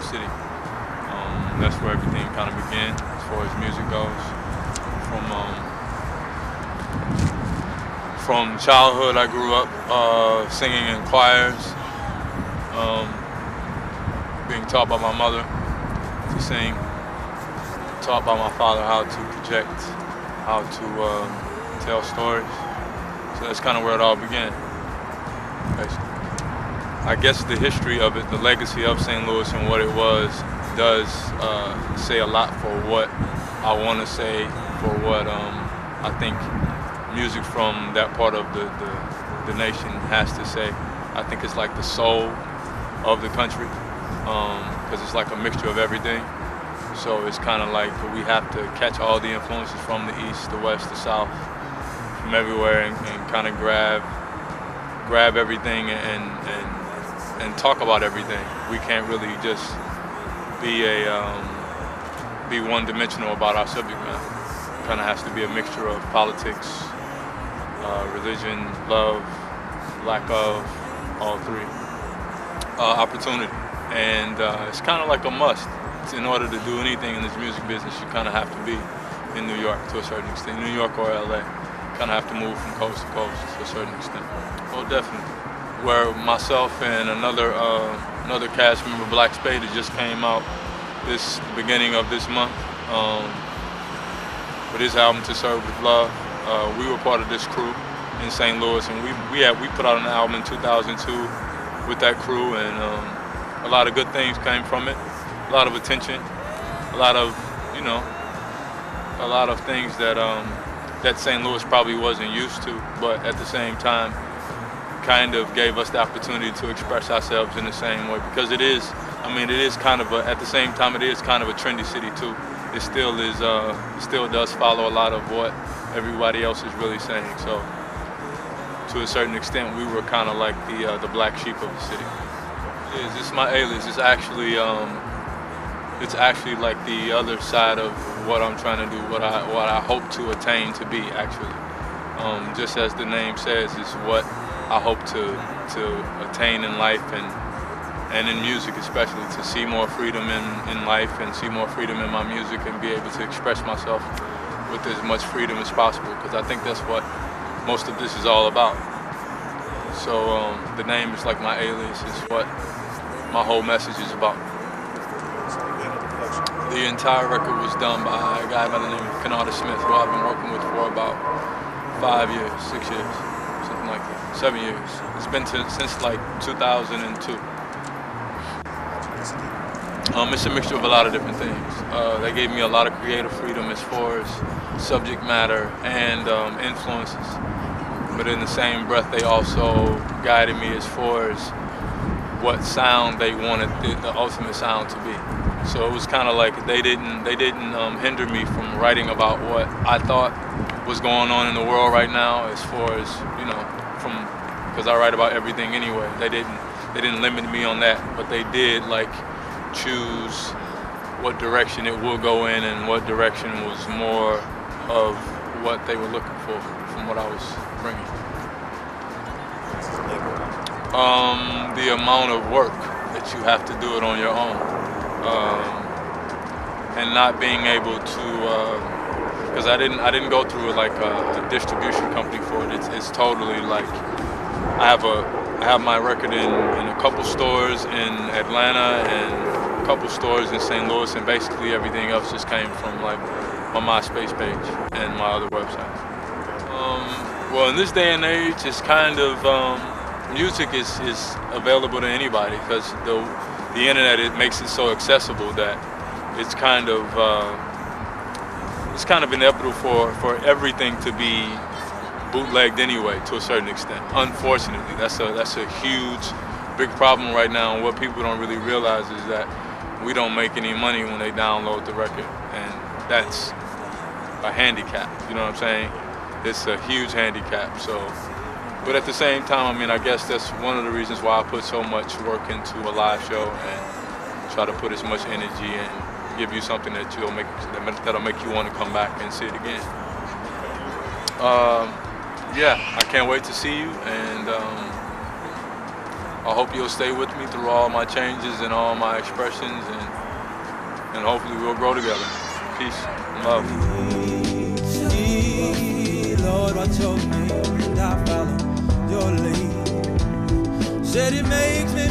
city. That's where everything kind of began as far as music goes. From childhood, I grew up singing in choirs, being taught by my mother to sing, taught by my father how to project, how to tell stories. So that's kind of where it all began, basically. I guess the history of it, the legacy of St. Louis and what it was, does say a lot for what I want to say, for what I think music from that part of the nation has to say. I think it's like the soul of the country, because it's like a mixture of everything. So it's kind of like we have to catch all the influences from the east, the west, the south, from everywhere, and kind of grab everything and talk about everything. We can't really just be one-dimensional about our subject matter. It kind of has to be a mixture of politics, religion, love, lack of, all three. Opportunity, and it's kind of like a must. In order to do anything in this music business, you kind of have to be in New York to a certain extent, New York or LA. Kind of have to move from coast to coast to a certain extent. Oh, definitely. Where myself and another cast member, Black Spade, that just came out this beginning of this month with his album To Serve With Love. We were part of this crew in St. Louis, and we put out an album in 2002 with that crew, and a lot of good things came from it. A lot of attention, a lot of things that St. Louis probably wasn't used to, but at the same time kind of gave us the opportunity to express ourselves in the same way, because it is kind of at the same time it is kind of a trendy city too. It still does follow a lot of what everybody else is really saying. So to a certain extent, we were kind of like the black sheep of the city. It's my alias. It's actually like the other side of what I'm trying to do, what I hope to attain to be, actually. Just as the name says, it's what I hope to attain in life and in music especially, to see more freedom in life and see more freedom in my music and be able to express myself with as much freedom as possible, because I think that's what most of this is all about. So the name is like my alias, is what my whole message is about. The entire record was done by a guy by the name of Canada Smith, who I've been working with for about 5 years, 6 years, something like that, 7 years. It's been since like 2002. It's a mixture of a lot of different things. They gave me a lot of creative freedom as far as subject matter and influences. But in the same breath, they also guided me as far as what sound they wanted the ultimate sound to be. So it was kind of like they didn't hinder me from writing about what I thought was going on in the world right now, as far as, because I write about everything anyway. They didn't limit me on that, but they did like choose what direction it will go in and what direction was more of what they were looking for from what I was bringing. The amount of work that you have to do it on your own, and not being able to, because I didn't go through like a distribution company for it. It's totally like I have my record in a couple stores in Atlanta and a couple stores in St. Louis, and basically everything else just came from like my MySpace page and my other websites. Well, in this day and age, it's kind of music is available to anybody, because the internet, it makes it so accessible that it's kind of inevitable for everything to be bootlegged anyway, to a certain extent. Unfortunately, that's a huge, big problem right now. And what people don't really realize is that we don't make any money when they download the record, and that's a handicap. You know what I'm saying? It's a huge handicap. So, but at the same time, I guess that's one of the reasons why I put so much work into a live show and try to put as much energy and give you something that'll make you want to come back and see it again. Yeah, I can't wait to see you, and I hope you'll stay with me through all my changes and all my expressions, and hopefully we'll grow together. Peace and love. Lord, what's your name? And I follow your lead. Said it makes me